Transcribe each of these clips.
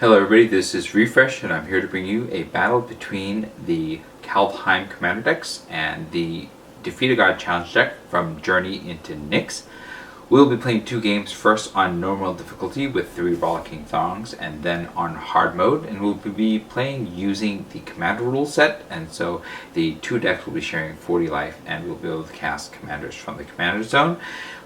Hello everybody, this is Refresh and I'm here to bring you a battle between the Kaldheim Commander decks and the Defeat a God Challenge deck from Journey into Nyx. We'll be playing two games, first on normal difficulty with 3 Rollicking Thongs and then on hard mode, and we'll be playing using the Commander rule set, and so the two decks will be sharing 40 life and we'll be able to cast commanders from the Commander Zone.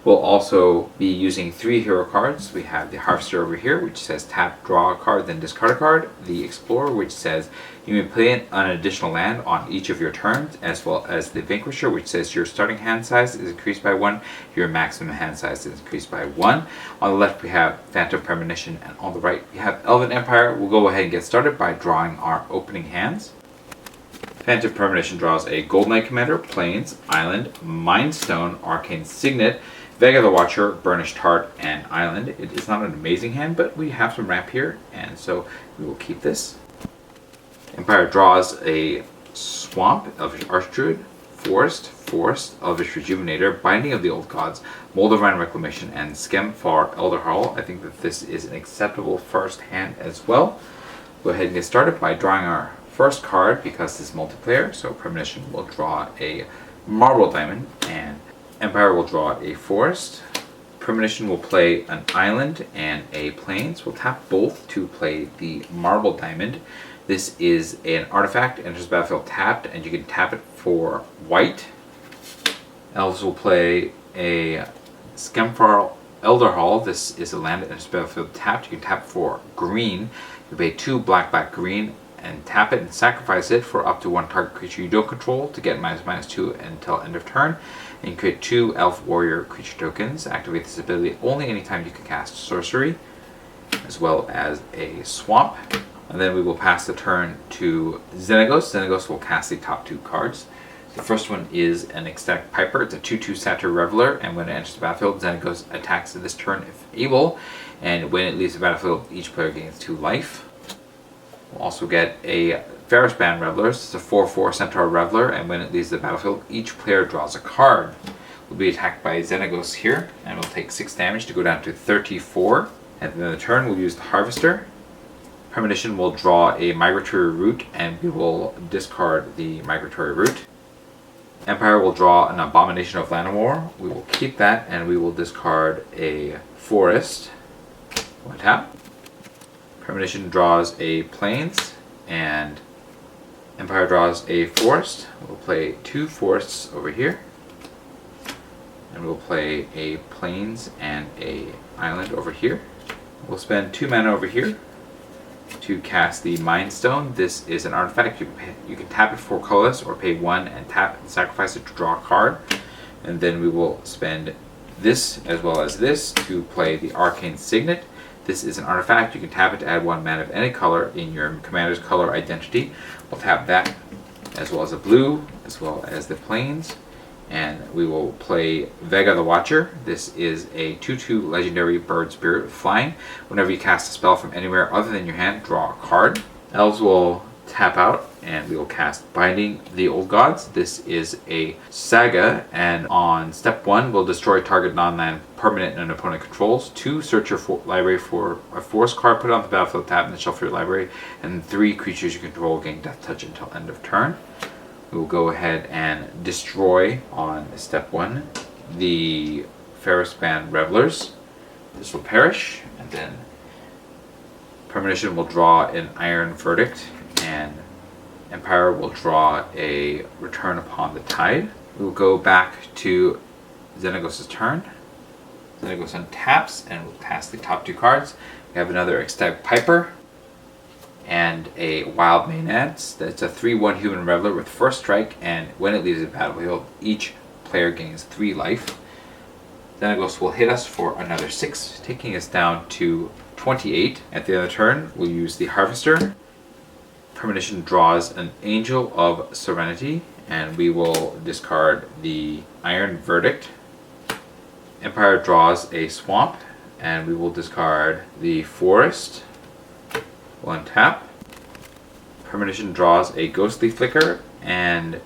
We'll also be using 3 hero cards. We have the Harvester over here, which says tap, draw a card, then discard a card. The Explorer, which says you may play an additional land on each of your turns, as well as the Vanquisher, which says your starting hand size is increased by 1, your maximum hand size is increased by 1. On the left we have Phantom Premonition, and on the right we have Elven Empire. We'll go ahead and get started by drawing our opening hands. Phantom Premonition draws a Gold Knight Commander, Plains, Island, Mind Stone, Arcane Signet, Vega the Watcher, Burnished Heart, and Island. It is not an amazing hand, but we have some ramp here, and so we will keep this. Empire draws a Swamp, Elvish Archdruid, Forest, Elvish Rejuvenator, Binding of the Old Gods, Mold of Divine Reclamation, and Skemfar Elderhall. I think that this is an acceptable first hand as well. Go ahead and get started by drawing our first card because this is multiplayer. So Premonition will draw a Marble Diamond, and Empire will draw a Forest. Premonition will play an Island and a Plains. We'll tap both to play the Marble Diamond. This is an artifact, enters the battlefield tapped, and you can tap it for white. Elves will play a Skemfar Elderhall. This is a land that enters the battlefield tapped. You can tap for green. You pay 2 black, green, and tap it and sacrifice it for up to 1 target creature you don't control to get -2 until end of turn. And you create 2 Elf Warrior creature tokens. Activate this ability only anytime you can cast sorcery, as well as a swamp. And then we will pass the turn to Xenagos. Xenagos will cast the top 2 cards. The first one is an Ecstatic Piper. It's a 2/2 Satyr Reveler, and when it enters the battlefield, Xenagos attacks this turn if able. And when it leaves the battlefield, each player gains 2 life. We'll also get a Ferrisband Revelers. It's a 4/4 Centaur Reveler, and when it leaves the battlefield, each player draws a card. We'll be attacked by Xenagos here, and we'll take 6 damage to go down to 34. At the end of the turn, we'll use the Harvester. Premonition will draw a Migratory Route, and we will discard the Migratory Route. Empire will draw an Abomination of Llanowar. We will keep that, and we will discard a Forest. 1 tap. Premonition draws a Plains, and Empire draws a Forest. We'll play 2 Forests over here, and we'll play a Plains and a Island over here. We'll spend 2 mana over here to cast the Mind Stone. This is an artifact. You can tap it for colorless or pay 1 and tap and sacrifice it to draw a card. And then we will spend this as well as this to play the Arcane Signet. This is an artifact. You can tap it to add 1 mana of any color in your commander's color identity. We'll tap that as well as a blue, as well as the Plains. And we will play Vega the Watcher. This is a 2/2 legendary bird spirit with flying. Whenever you cast a spell from anywhere other than your hand, draw a card. Elves will tap out, and we will cast Binding the Old Gods. This is a saga, and on step 1, we'll destroy target non-land permanent an opponent controls. 2, search your library for a forest card, put it on the battlefield, tap, and then shuffle your library. And 3 creatures you control gain Death Touch until end of turn. We will go ahead and destroy on step 1 the Ferrisband Revelers. This will perish, and then Premonition will draw an Iron Verdict, and Empire will draw a Return Upon the Tide. We will go back to Xenagos' turn. Xenagos untaps, and we'll pass the top 2 cards. We have another Ecstatic Piper and a Wild Maenads. That's a 3/1 Human Reveler with first strike, and when it leaves the battlefield, each player gains 3 life. Xenagos will hit us for another 6, taking us down to 28. At the end of the turn, we'll use the Harvester. Premonition draws an Angel of Serenity, and we will discard the Iron Verdict. Empire draws a Swamp, and we will discard the Forest. 1 tap. Premonition draws a Ghostly Flicker, and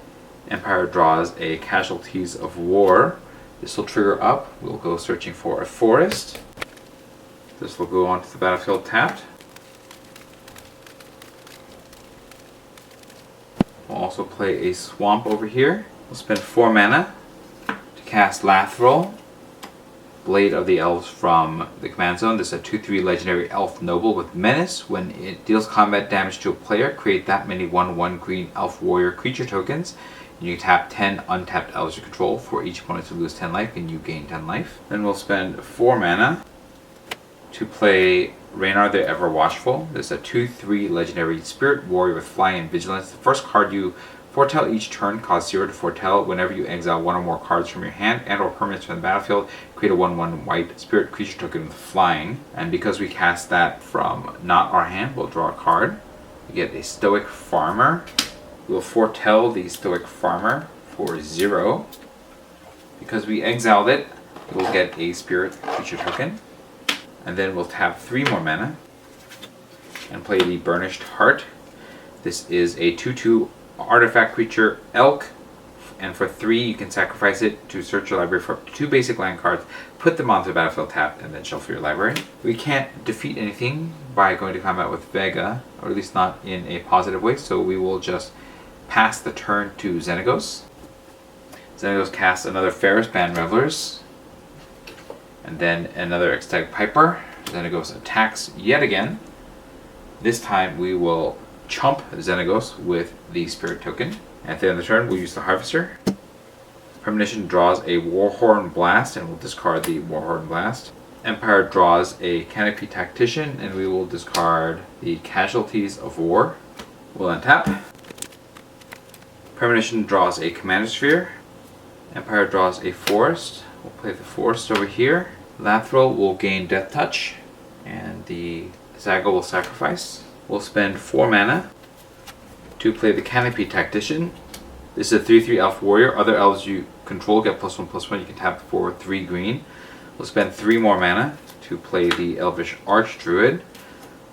Empire draws a Casualties of War. This will trigger up. We'll go searching for a Forest. This will go onto the battlefield tapped. also play a swamp over here. We'll spend 4 mana to cast Lathril, Blade of the Elves from the command zone. This is a 2/3 legendary elf noble with menace. When it deals combat damage to a player, create that many 1/1 green elf warrior creature tokens. And you tap 10 untapped elves you control. For each opponent to lose 10 life and you gain 10 life. Then we'll spend 4 mana to play Ranar the Ever-Watchful. This is a 2/3 legendary spirit warrior with flying and vigilance. The first card you foretell each turn costs 0 to foretell. Whenever you exile one or more cards from your hand and or permanents from the battlefield, create a 1/1 white spirit creature token with flying. And because we cast that from not our hand, we'll draw a card. We get a Stoic Farmer. We'll foretell the Stoic Farmer for 0. Because we exiled it, we'll get a spirit creature token. And then we'll tap 3 more mana and play the Burnished Heart. This is a 2/2 artifact creature elk, and for 3 you can sacrifice it to search your library for up to 2 basic land cards, put them onto the battlefield tapped, and then shuffle your library. We can't defeat anything by going to combat with Vega, or at least not in a positive way, so we will just pass the turn to Xenagos. Xenagos casts another Ferris Band Revelers, and then another Ecstatic Piper. Xenagos attacks yet again. This time we will chump Xenagos with the Spirit token. At the end of the turn, we'll use the Harvester. Premonition draws a Warhorn Blast, and we'll discard the Warhorn Blast. Empire draws a Canopy Tactician, and we will discard the Casualties of War. We'll untap. Premonition draws a Commander Sphere. Empire draws a Forest. We'll play the Forest over here. Lathril will gain Death Touch, and the Xenagos will sacrifice. We'll spend 4 mana to play the Canopy Tactician. This is a 3/3 elf warrior. Other elves you control get +1/+1. You can tap for 3 green. We'll spend 3 more mana to play the Elvish Archdruid.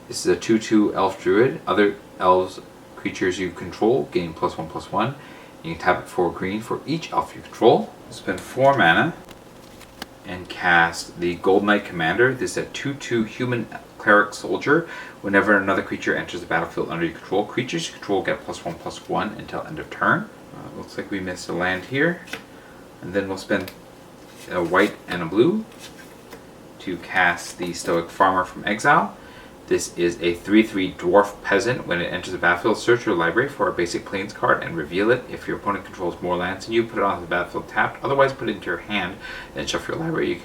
This is a 2/2 elf druid. Other elves creatures you control gain +1/+1. You can tap it for green for each elf you control. We'll spend 4 mana and cast the Gold Knight Commander. This is a 2/2 human cleric soldier. Whenever another creature enters the battlefield under your control, creatures you control get +1/+1 until end of turn. Looks like we missed a land here. And then we'll spend a white and a blue to cast the Stoic Farmer from exile. This is a 3/3 dwarf peasant. When it enters the battlefield, search your library for a basic plains card and reveal it. If your opponent controls more lands than you, put it onto the battlefield tapped. Otherwise, put it into your hand, then shuffle your library.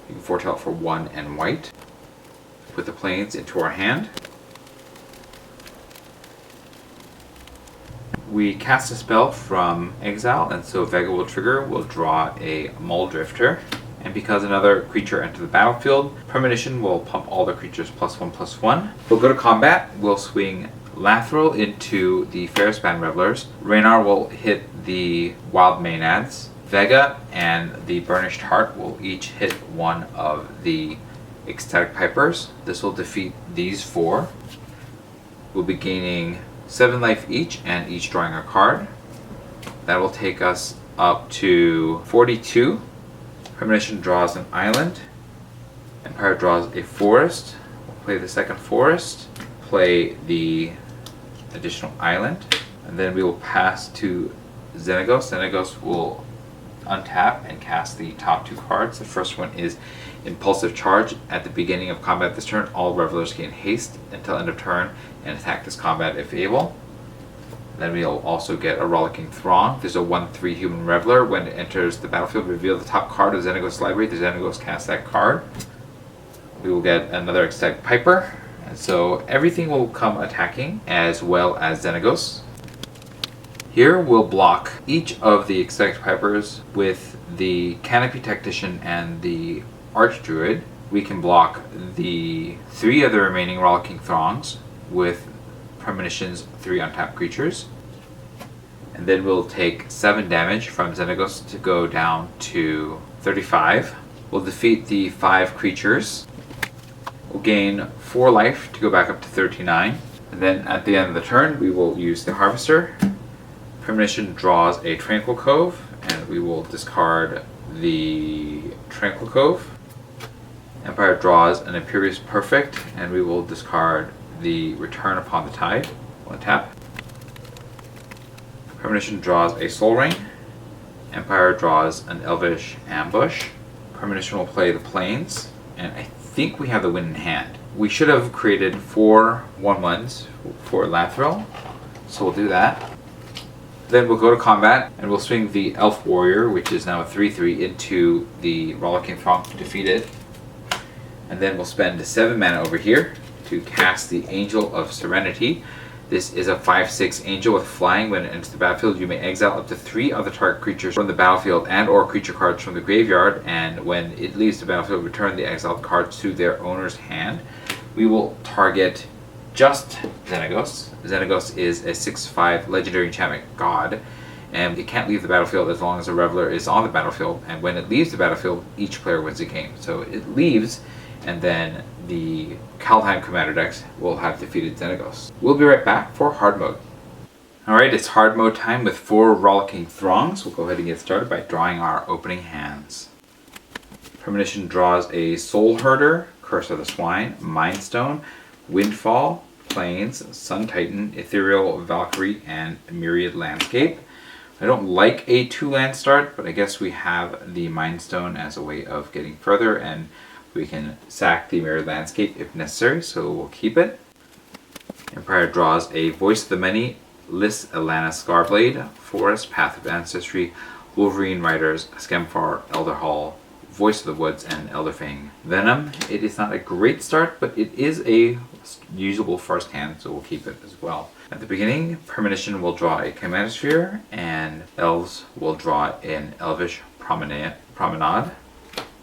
You can foretell it for 1 and white. Put the plains into our hand. We cast a spell from exile, and so Vega will trigger. We'll draw a Muldrifter. And because another creature enters the battlefield, Premonition will pump all the creatures +1/+1. We'll go to combat. We'll swing Lathril into the Ferris Band Revelers. Ranar will hit the Wild Maenads. Vega and the Burnished Heart will each hit one of the Ecstatic Pipers. This will defeat these 4. We'll be gaining 7 life each, and each drawing a card. That will take us up to 42. Premonition draws an island. Empire draws a forest. We'll play the second forest, play the additional island, and then we will pass to Xenagos. Xenagos will untap and cast the top 2 cards. The first one is Impulsive Charge. At the beginning of combat this turn, all revelers gain haste until end of turn and attack this combat if able. Then we'll also get a Rollicking Throng. There's a 1/3 human reveler. When it enters the battlefield, reveal the top card of Xenagos' library. The Xenagos casts that card. We will get another Ecstatic Piper. And so everything will come attacking, as well as Xenagos. Here we'll block each of the Ecstatic Pipers with the Canopy Tactician and the Archdruid. We can block the 3 of the remaining Rollicking Throngs with Premonition's 3 untapped creatures. And then we'll take 7 damage from Xenagos to go down to 35. We'll defeat the 5 creatures. We'll gain 4 life to go back up to 39. And then at the end of the turn, we will use the Harvester. Premonition draws a Tranquil Cove, and we will discard the Tranquil Cove. Empire draws an Imperious Perfect, and we will discard the Return Upon the Tide. One tap. Premonition draws a Soul Ring. Empire draws an Elvish Ambush. Premonition will play the Plains, and I think we have the win in hand. We should have created 4 1/1s for Lathril, so we'll do that. Then we'll go to combat, and we'll swing the Elf Warrior, which is now a 3/3, into the Rollicking Throng to defeat it. And then we'll spend 7 mana over here to cast the Angel of Serenity. This is a 5/6 angel with flying. When it enters the battlefield, you may exile up to 3 other target creatures from the battlefield and or creature cards from the graveyard, and when it leaves the battlefield, return the exiled cards to their owner's hand. We will target just Xenagos. Xenagos is a 6/5 legendary enchantment god, and it can't leave the battlefield as long as a Reveler is on the battlefield, and when it leaves the battlefield, each player wins a game. So it leaves, and then the Kaldheim commander decks will have defeated Xenagos. We'll be right back for hard mode. Alright, it's hard mode time with 4 Rollicking Throngs. We'll go ahead and get started by drawing our opening hands. Premonition draws a Soul Herder, Curse of the Swine, Mind Stone, Windfall, Plains, Sun Titan, Ethereal Valkyrie, and Myriad Landscape. I don't like a 2-land start, but I guess we have the Mind Stone as a way of getting further, and we can sack the Myriad Landscape if necessary, so we'll keep it. Empire draws a Voice of the Many, Lys Alana Scarblade, Forest, Path of Ancestry, Wolverine Riders, Skemfar, Elderhall, Voice of the Woods, and Elderfang. Venom, it is not a great start, but it is a usable first hand, so we'll keep it as well. At the beginning, Premonition will draw a Command Sphere, and Elves will draw an Elvish Promenade.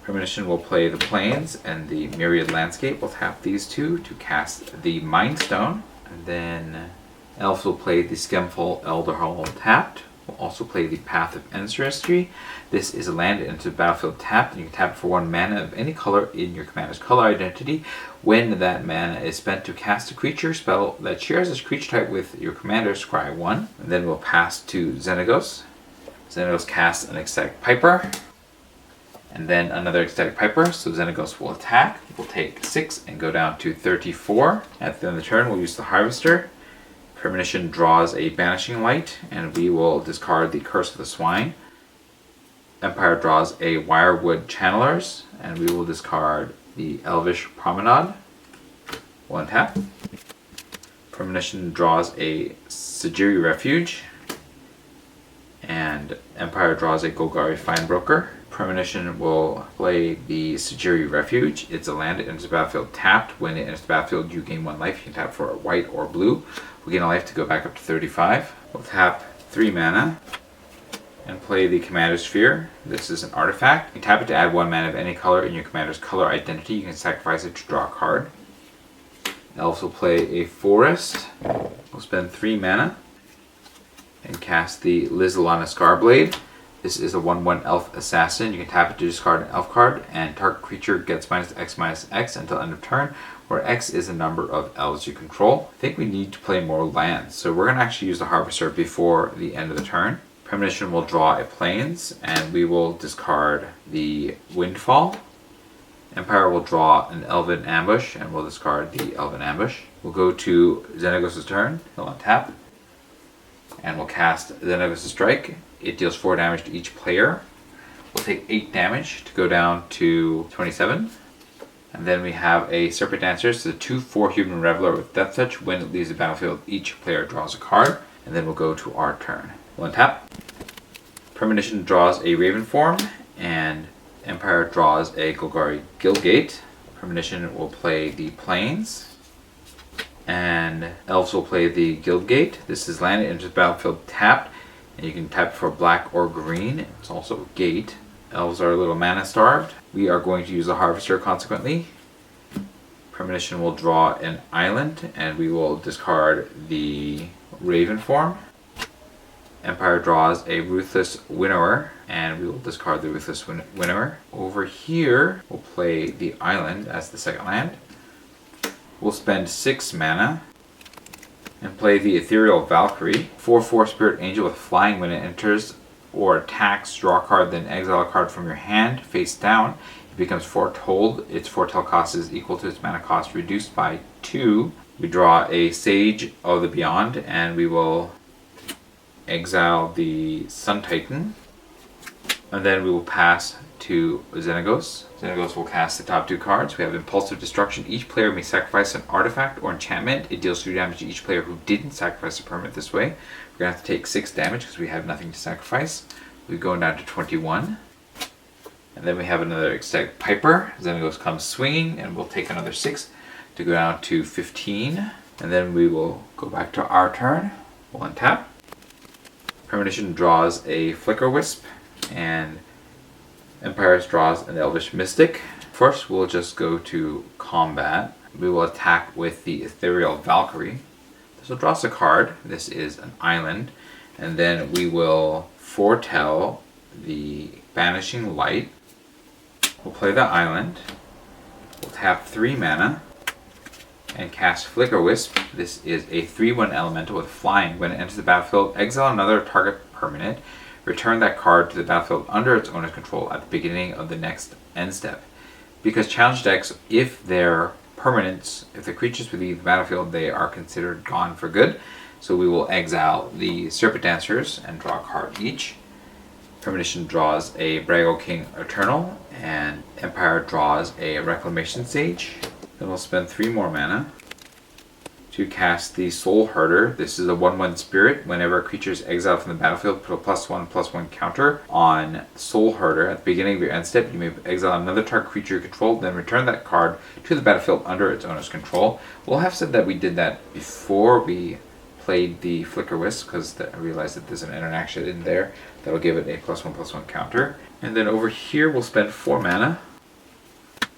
Premonition will play the Plains and the Myriad Landscape. We'll tap these 2 to cast the Mind Stone. And then Elves will play the Skemful Elderhall tapped. We'll also play the Path of Ancestry. This is a land into the battlefield tapped, and you can tap it for 1 mana of any color in your commander's color identity. When that mana is spent to cast a creature spell that shares this creature type with your commander, scry 1. And then we'll pass to Xenagos. Xenagos casts an Ecstatic Piper. And then another Ecstatic Piper, so Xenagos will attack. We'll take 6 and go down to 34. At the end of the turn, we'll use the Harvester. Premonition draws a Banishing Light, and we will discard the Curse of the Swine. Empire draws a Wirewood Channelers, and we will discard the Elvish Promenade. 1 tap. Premonition draws a Sigiri Refuge, and Empire draws a Golgari Finebroker. Premonition will play the Sigiri Refuge. It's a land that enters the battlefield tapped. When it enters the battlefield, you gain 1 life. You can tap for a white or blue. We gain a life to go back up to 35. We'll tap 3 mana and play the Commander Sphere. This is an artifact. You can tap it to add 1 mana of any color in your commander's color identity. You can sacrifice it to draw a card. Elves will play a Forest. We'll spend 3 mana and cast the Lys Alana Scarblade. This is a 1/1 Elf Assassin. You can tap it to discard an Elf card, and target creature gets -X/-X until end of turn, where X is the number of Elves you control. I think we need to play more lands, so we're going to actually use the Harvester before the end of the turn. Premonition will draw a Plains, and we will discard the Windfall. Empire will draw an Elven Ambush, and we'll discard the Elven Ambush. We'll go to Xenagos' turn. He'll untap, and we'll cast Xenagos' Strike. It deals 4 damage to each player. We'll take 8 damage to go down to 27. And then we have a Serpent Dancer, so the 2/4 Human Reveler with Death Touch. When it leaves the battlefield, each player draws a card. And then we'll go to our turn. We'll untap. Premonition draws a Raven form, and Empire draws a Golgari Guildgate. Premonition will play the Plains, and Elves will play the Guildgate. This is land, it enters the battlefield tapped, and you can tap for black or green. It's also a gate. Elves are a little mana starved. We are going to use the Harvester consequently. Premonition will draw an island, and we will discard the Raven form. Empire draws a Ruthless Winnower, and we will discard the Ruthless Winnower. Over here, we'll play the island as the second land. We'll spend 6 mana and play the Ethereal Valkyrie. 4/4 Spirit Angel with flying. When it enters or attacks, draw a card, then exile a card from your hand face down. It becomes foretold. Its foretell cost is equal to its mana cost reduced by 2. We draw a Sage of the Beyond, and we will exile the Sun Titan, and then we will pass to Xenagos. Xenagos will cast the top 2 cards. We have Impulsive Destruction. Each player may sacrifice an artifact or enchantment. It deals 3 damage to each player who didn't sacrifice a permanent this way. We're going to have to take 6 damage because we have nothing to sacrifice. We're going down to 21. And then we have another Ecstatic Piper. Xenagos comes swinging, and we'll take another 6 to go down to 15. And then we will go back to our turn. We'll untap. Premonition draws a Flicker Wisp, and Empires draws an Elvish Mystic. First, we'll just go to combat. We will attack with the Ethereal Valkyrie. This will draw us a card. This is an island. And then we will foretell the Banishing Light. We'll play the island. We'll tap 3 mana and cast Flicker Wisp. This is a 3/1 elemental with flying. When it enters the battlefield, exile another target permanent. Return that card to the battlefield under its owner's control at the beginning of the next end step. Because challenge decks, if they're permanents, if the creatures leave the battlefield, they are considered gone for good. So we will exile the Serpent Dancers and draw a card each. Premonition draws a Brago King Eternal, and Empire draws a Reclamation Sage. Then we'll spend 3 more mana to cast the Soul Herder. This is a 1/1 spirit. Whenever a creature is exiled from the battlefield, put a +1/+1 counter on Soul Herder. At the beginning of your end step, you may exile another target creature you control, then return that card to the battlefield under its owner's control. We'll have said that we did that before we played the Flicker Wisp, because I realized that there's an interaction in there that'll give it a +1/+1 counter. And then over here, we'll spend 4 mana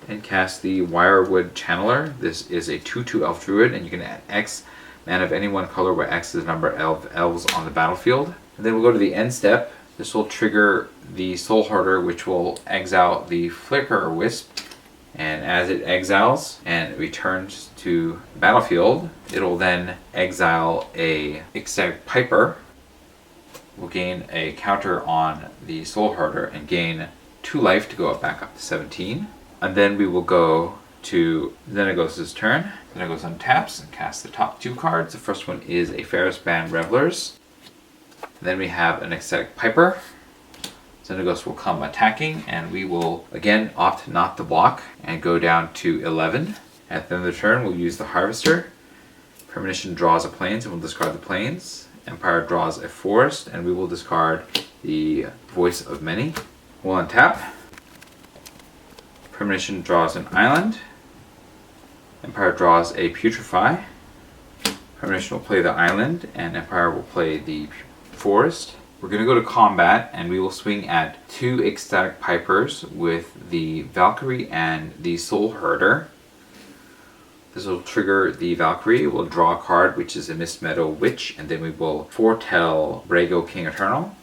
and cast the Wirewood Channeler. This is a 2/2 Elf Druid, and you can add X mana of any one color where X is the number of elves on the battlefield. And then we'll go to the end step. This will trigger the Soul Herder, which will exile the Flicker Wisp. And as it exiles and returns to the battlefield, it'll then exile a Ecstatic Piper. We'll gain a counter on the Soul Herder and gain 2 life to go back up to 17. And then we will go to Xenagos' turn. Xenagos untaps and casts the top 2 cards. The first one is a Ferrisband Revelers. Then we have an Ecstatic Piper. Xenagos will come attacking, and we will again opt not to block and go down to 11. At the end of the turn, we'll use the Harvester. Premonition draws a Plains, and we'll discard the Plains. Empire draws a Forest, and we will discard the Voice of Many. We'll untap. Premonition draws an island. Empire draws a Putrefy. Premonition will play the island, and Empire will play the forest. We're going to go to combat, and we will swing at 2 Ecstatic Pipers with the Valkyrie and the Soul Herder. This will trigger the Valkyrie. We'll draw a card, which is a Mist Meadow Witch, and then we will foretell Brago King Eternal.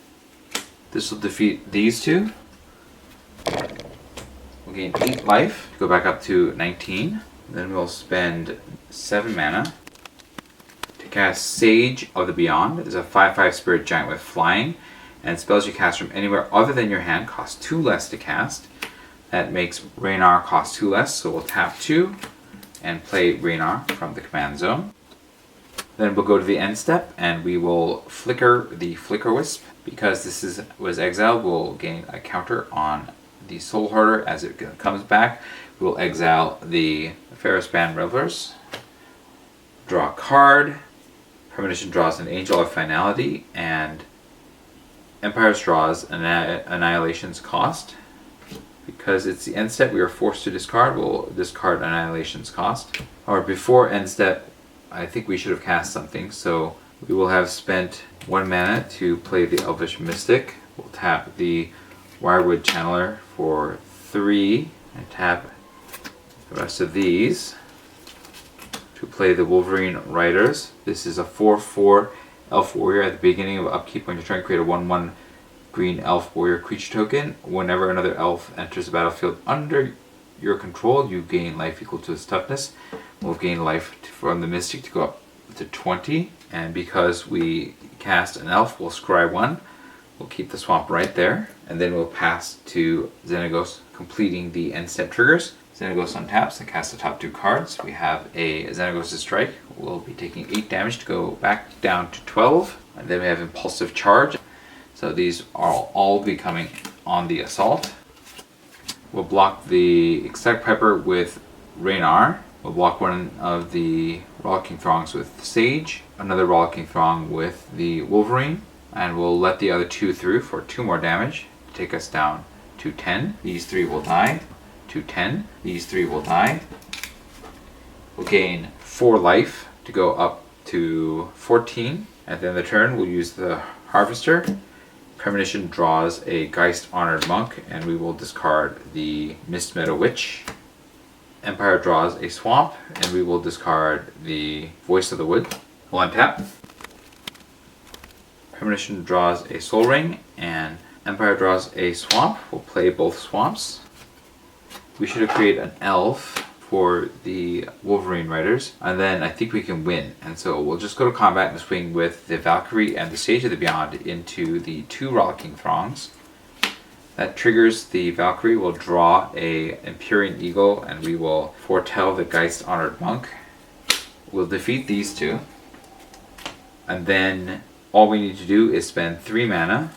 This will defeat these 2. We'll gain 8 life, go back up to 19. Then we'll spend 7 mana to cast Sage of the Beyond. It's a 5/5 spirit giant with flying, and spells you cast from anywhere other than your hand cost 2 less to cast. That makes Ranar cost 2 less, so we'll tap 2 and play Ranar from the command zone. Then we'll go to the end step, and we will flicker the Flicker Wisp. Because this was exiled, we'll gain a counter on the Soul Herder. As it comes back, we'll exile the Ferrisband Revelers. Draw a card. Premonition draws an Angel of Finality, and Empires draws an Annihilation's Cost. Because it's the end step, we are forced to discard. We'll discard Annihilation's Cost. Or before end step, I think we should have cast something, so we will have spent 1 mana to play the Elvish Mystic. We'll tap the Wirewood Channeler for 3 and tap the rest of these to play the Wolverine Riders. This is a 4/4 Elf Warrior. At the beginning of upkeep, when you're trying to create a 1/1 green Elf Warrior creature token, whenever another elf enters the battlefield under your control, you gain life equal to its toughness. We'll gain life from the Mystic to go up to 20, and because we cast an elf, we'll scry 1. We'll keep the swamp right there, and then we'll pass to Xenagos, completing the end step triggers. Xenagos untaps and casts the top 2 cards. We have a Xenagos' Strike. We'll be taking 8 damage to go back down to 12. And then we have Impulsive Charge. So these are all be coming on the assault. We'll block the Exotic Piper with Ranar. We'll block one of the Rollicking Throngs with Sage. Another Rollicking Throng with the Wolverine. And we'll let the other 2 through for 2 more damage to take us down to 10. These 3 will die. To 10. These 3 will die. We'll gain 4 life to go up to 14. At the end of the turn, we'll use the Harvester. Premonition draws a Geist Honored Monk, and we will discard the Mist Meadow Witch. Empire draws a Swamp, and we will discard the Voice of the Wood. We'll untap. Premonition draws a Soul Ring, and Empire draws a Swamp. We'll play both swamps. We should have created an Elf for the Wolverine Riders, and then I think we can win. And so we'll just go to combat and swing with the Valkyrie and the Sage of the Beyond into the 2 Rollicking Throngs. That triggers the Valkyrie. We'll draw a Empyrean Eagle, and we will foretell the Geist Honored Monk. We'll defeat these 2. And then all we need to do is spend 3 mana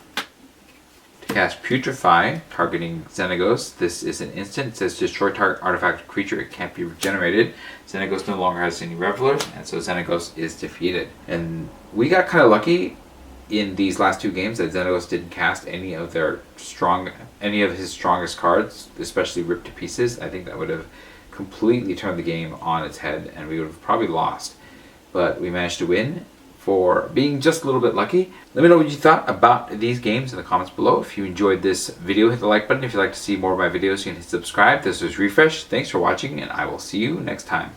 to cast Putrefy, targeting Xenagos. This is an instant. It says destroy target artifact or creature. It can't be regenerated. Xenagos no longer has any revelers, and so Xenagos is defeated. And we got kind of lucky in these last 2 games that Xenagos didn't cast any of his strongest cards, especially Rip to Pieces. I think that would have completely turned the game on its head, and we would have probably lost. But we managed to win for being just a little bit lucky. Let me know what you thought about these games in the comments below. If you enjoyed this video, hit the like button. If you'd like to see more of my videos, you can hit subscribe. This was Refresh. Thanks for watching, and I will see you next time.